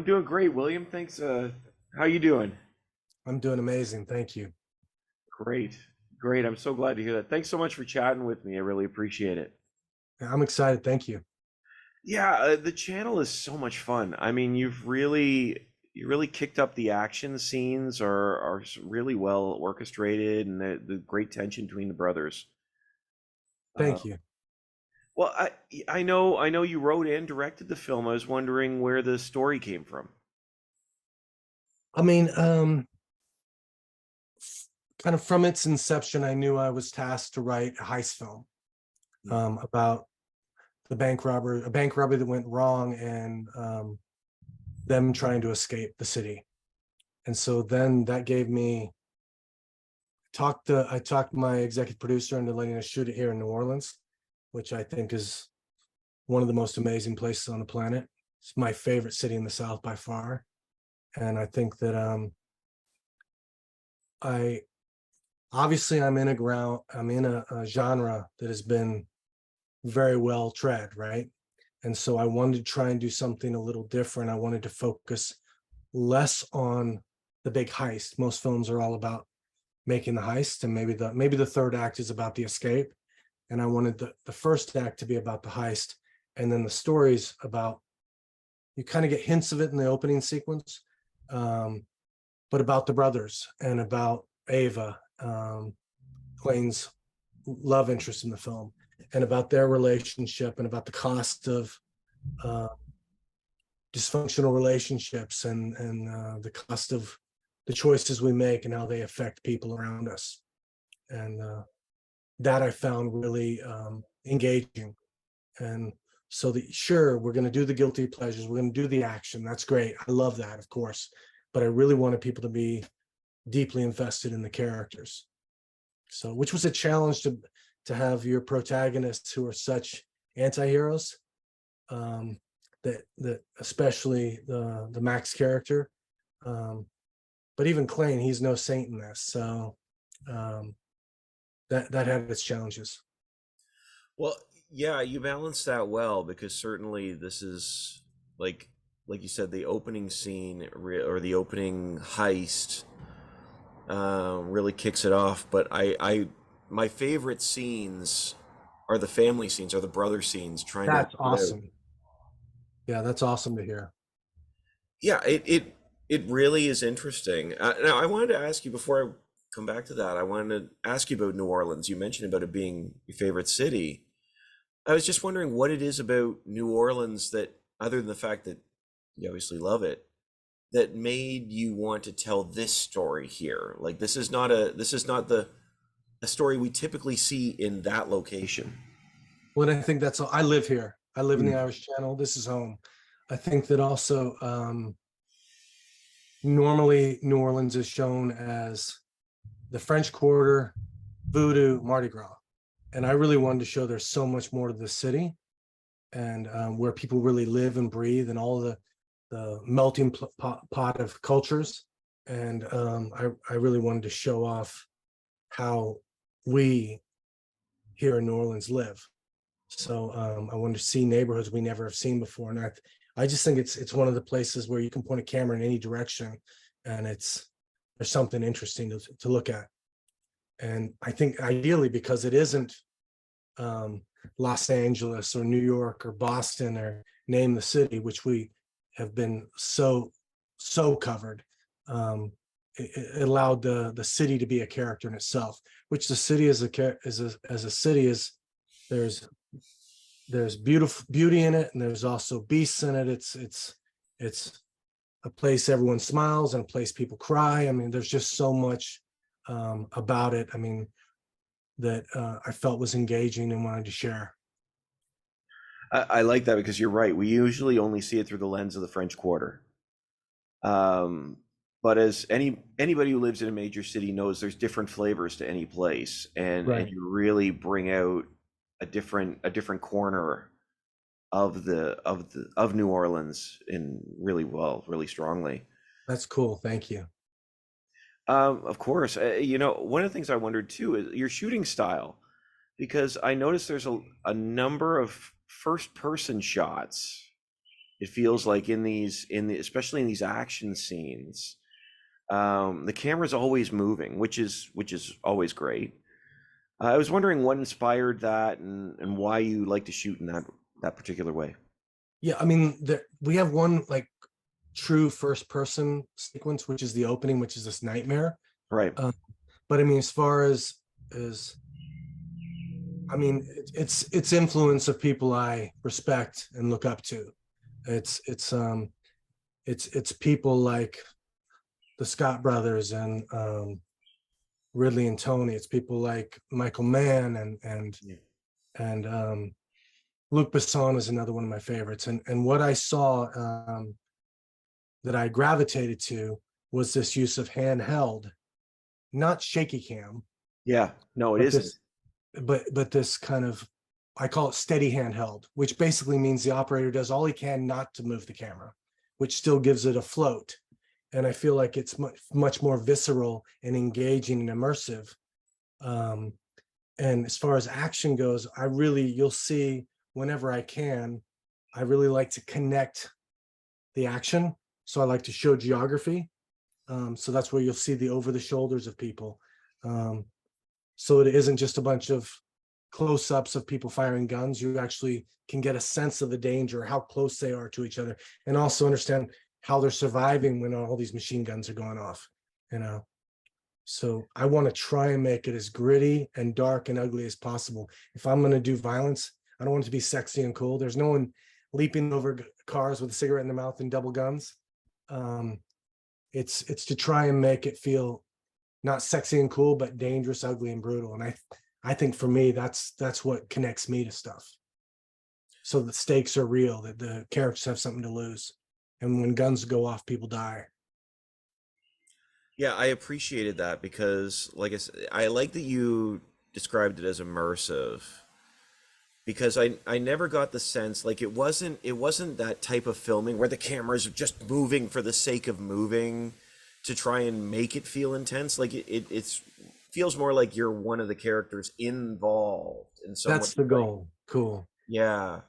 I'm doing great, William. Thanks. How you doing? I'm doing amazing. Thank you. Great, great. I'm so glad to hear that. Thanks so much for chatting with me. I really appreciate it. I'm excited. Thank you. Yeah, the channel is so much fun. I mean, you really kicked up the action scenes are really well orchestrated, and the great tension between the brothers. Uh, Thank you. well, I know you wrote and directed the film. I was wondering where the story came from. I mean, kind of from its inception, I knew I was tasked to write a heist film about a bank robbery that went wrong, and them trying to escape the city. And so then that gave me I talked my executive producer into letting us shoot it here in New Orleans, which I think is one of the most amazing places on the planet. It's my favorite city in the South by far. And I think that I obviously I'm in a genre that has been very well tread, right? And so I wanted to try and do something a little different. I wanted to focus less on the big heist. Most films are all about making the heist, and maybe the third act is about the escape. And I wanted the first act to be about the heist, and then the stories about, you kind of get hints of it in the opening sequence, um, but about the brothers and about Ava, Clayne's love interest in the film, and about their relationship, and about the cost of uh, dysfunctional relationships, and the cost of the choices we make and how they affect people around us. And that I found really engaging. And so sure, we're going to do the guilty pleasures, we're going to do the action. That's great. I love that, of course. But I really wanted people to be deeply invested in the characters. So, which was a challenge to have your protagonists who are such anti-heroes, that especially the Max character, um, but even Clayne, he's no saint in this. So um, that had its challenges. Well, yeah, you balance that well because certainly this is like like you said, the opening scene or the opening heist really kicks it off. But my favorite scenes are the family scenes, or the brother scenes trying to That's get out. awesome. Yeah, that's awesome to hear. Yeah, it really is interesting. Now, I wanted to ask you before I come back to that. I wanted to ask you about New Orleans. You mentioned about it being your favorite city. I was just wondering what it is about New Orleans that, other than the fact that you obviously love it, that made you want to tell this story here. Like this is not the a story we typically see in that location. Well, I think that's all. I live here. I live in the Mm. Irish Channel. This is home. I think that also, normally New Orleans is shown as the French Quarter, voodoo, Mardi Gras. And I really wanted to show there's so much more to the city, and where people really live and breathe, and all the melting pot of cultures. And I really wanted to show off how we here in New Orleans live. So I wanted to see neighborhoods we never have seen before. And I just think it's one of the places where you can point a camera in any direction, and there's something interesting to look at. And I think ideally, because it isn't um, Los Angeles or New York or Boston or name the city, which we have been so covered. It allowed the city to be a character in itself, which the city as a city is. There's there's beautiful beauty in it, and there's also beasts in it. It's a place everyone smiles, and a place people cry. I mean, there's just so much about it. I mean, that I felt was engaging and wanted to share. I like that because you're right. We usually only see it through the lens of the French Quarter. Um, but as anybody who lives in a major city knows, there's different flavors to any place, and Right. you really bring out a different corner of New Orleans in really strongly. That's cool. Thank you. Of course, one of the things I wondered too is your shooting style, because I noticed there's a number of first person shots It feels like especially in these action scenes, the camera's always moving, which is always great. I was wondering what inspired that, and why you like to shoot in that particular way. Yeah, I mean, we have one like true first person sequence, which is the opening, which is this nightmare. Right. Uh, but I mean, as far as I mean, it's influence of people I respect and look up to. It's people like the Scott brothers and Ridley and Tony. It's people like Michael Mann Yeah. and Luc Besson is another one of my favorites. And what I saw that I gravitated to was this use of handheld, not shaky cam, Yeah. No, it but isn't. this kind of, I call it steady handheld, which basically means the operator does all he can not to move the camera, which still gives it a float. And I feel like it's much more visceral and engaging and immersive. And as far as action goes, you'll see whenever I can, I really like to connect the action. So I like to show geography. So that's where you'll see the over the shoulders of people. So it isn't just a bunch of close-ups of people firing guns. You actually can get a sense of the danger, how close they are to each other, and also understand how they're surviving when all these machine guns are going off, you know. So I want to try and make it as gritty and dark and ugly as possible. If I'm going to do violence, I don't want it to be sexy and cool. There's no one leaping over cars with a cigarette in their mouth and double guns. It's to try and make it feel not sexy and cool, but dangerous, ugly, and brutal. And I think for me, that's what connects me to stuff. So the stakes are real, that the characters have something to lose. And when guns go off, people die. Yeah, I appreciated that because, like I said, I like that you described it as immersive, because I never got the sense, like, it wasn't that type of filming where the cameras are just moving for the sake of moving to try and make it feel intense. Like it's feels more like you're one of the characters involved in some way. That's the goal. Cool. Yeah.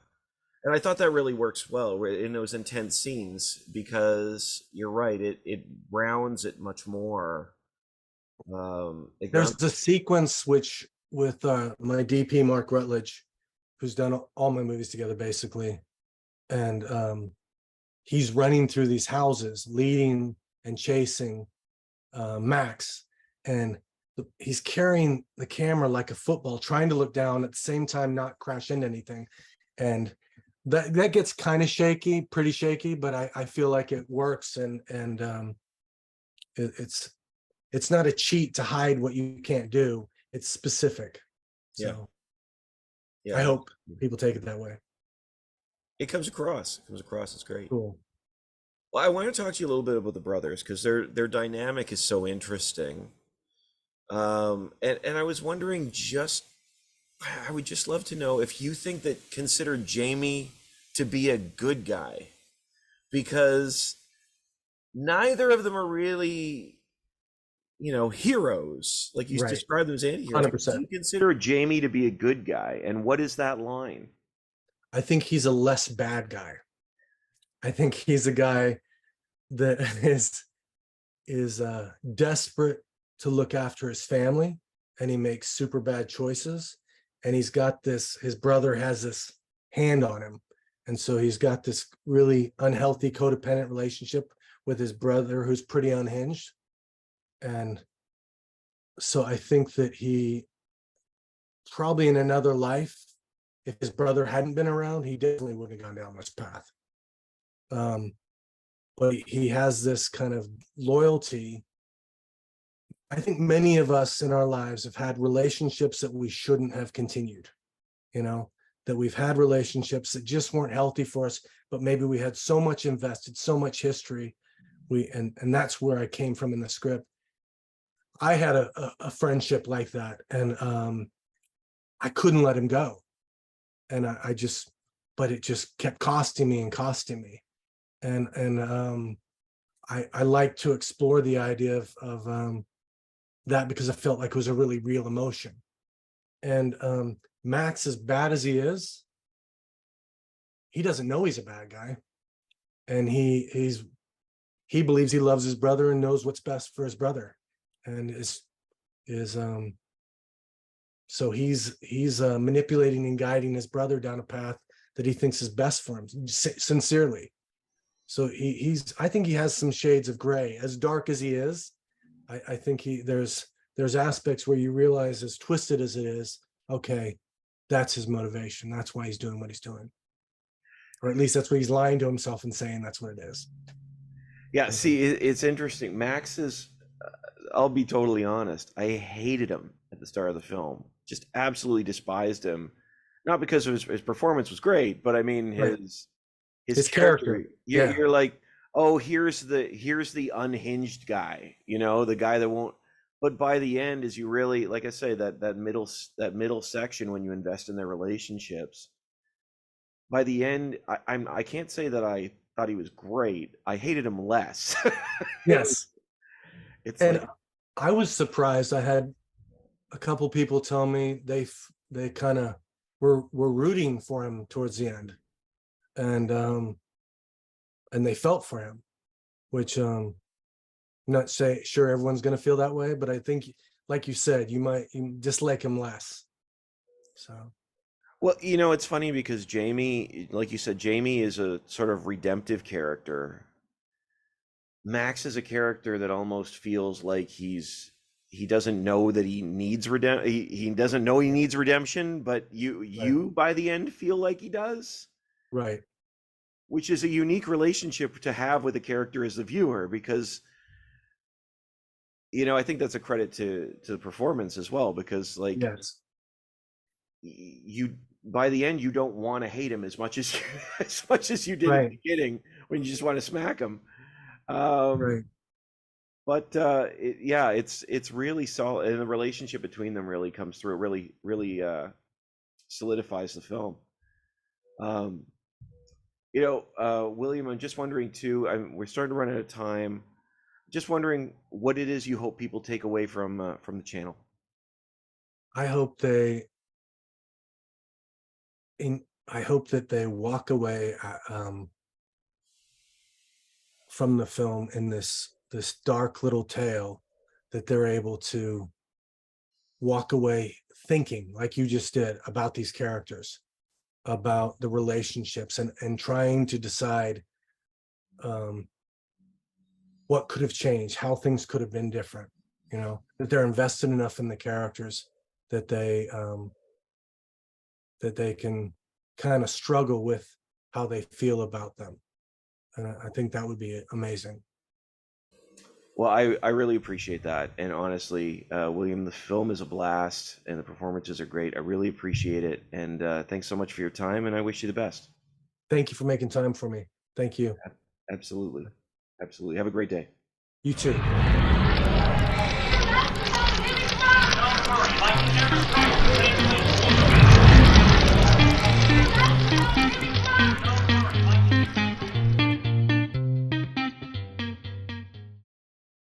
And I thought that really works well in those intense scenes, because you're right, it rounds it much more. It There's grounds. the sequence which with my DP Mark Rutledge, who's done all my movies together basically, and he's running through these houses, leading and chasing Max, and he's carrying the camera like a football, trying to look down at the same time, not crash into anything, and that gets kind of shaky, pretty shaky, but I feel like it works, and it's not a cheat to hide what you can't do. It's specific. Yeah. So I Yeah. hope people take it that way. It comes across. It comes across. It's great. Cool. Well, I want to talk to you a little bit about the brothers, because their dynamic is so interesting. And I was wondering, I would just love to know if you think that consider Jamie to be a good guy, because neither of them are really, heroes. Like you Right. described them as anti-heroes. Do 100%. you consider Jamie to be a good guy? And what is that line? I think he's a less bad guy. I think he's a guy that is desperate to look after his family, and he makes super bad choices. And he's got his brother has this hand on him. And so he's got this really unhealthy codependent relationship with his brother, who's pretty unhinged. And so I think that he probably in another life, if his brother hadn't been around, he definitely wouldn't have gone down this path. But he has this kind of loyalty. I think many of us in our lives have had relationships that we shouldn't have continued, that we've had relationships that just weren't healthy for us, but maybe we had so much invested, so much history. And that's where I came from in the script. I had a friendship like that, and I couldn't let him go. And but it just kept costing me and costing me. And I like to explore the idea of that, because I felt like it was a really real emotion. And Max, as bad as he is, he doesn't know he's a bad guy. and he believes he loves his brother and knows what's best for his brother, and is so he's manipulating and guiding his brother down a path that he thinks is best for him, sincerely. So he's I think he has some shades of gray, as dark as he is. I think there's aspects where you realize, as twisted as it is, okay, that's his motivation. That's why he's doing what he's doing. Or at least that's what he's lying to himself and saying that's what it is. Yeah, see, it's interesting. Max is, I'll be totally honest, I hated him at the start of the film. Just absolutely despised him. Not because his performance was great, but I mean his character. You're like, oh, here's the unhinged guy, the guy that won't. But by the end, as you really, like I say, that middle section, when you invest in their relationships, by the end, I can't say that I thought he was great. I hated him less. Yes. It's And like, I was surprised. I had a couple people tell me they kind of were rooting for him towards the end, and they felt for him, which I'm not sure everyone's going to feel that way, but I think, like you said, you dislike him less. So, well, it's funny because Jamie, like you said, Jamie is a sort of redemptive character. Max is a character that almost feels like he doesn't know that he needs he doesn't know he needs redemption, but you by the end feel like he does. Right. Which is a unique relationship to have with a character as the viewer, because I think that's a credit to the performance as well, because like, yes, you by the end you don't want to hate him as much as you did at the beginning, when you just want to smack him. Right. But it's really solid, and the relationship between them really comes through. It really solidifies the film. William, I'm just wondering too. We're starting to run out of time. Just wondering what it is you hope people take away from the channel. I hope that they walk away from the film in this dark little tale, that they're able to walk away thinking, like you just did, about these characters, about the relationships, and trying to decide what could have changed, how things could have been different. That they're invested enough in the characters that they can kind of struggle with how they feel about them. And I think that would be amazing. Well, I really appreciate that. And honestly, William, the film is a blast and the performances are great. I really appreciate it. And thanks so much for your time, and I wish you the best. Thank you for making time for me. Thank you. Absolutely. Absolutely. Have a great day. You too.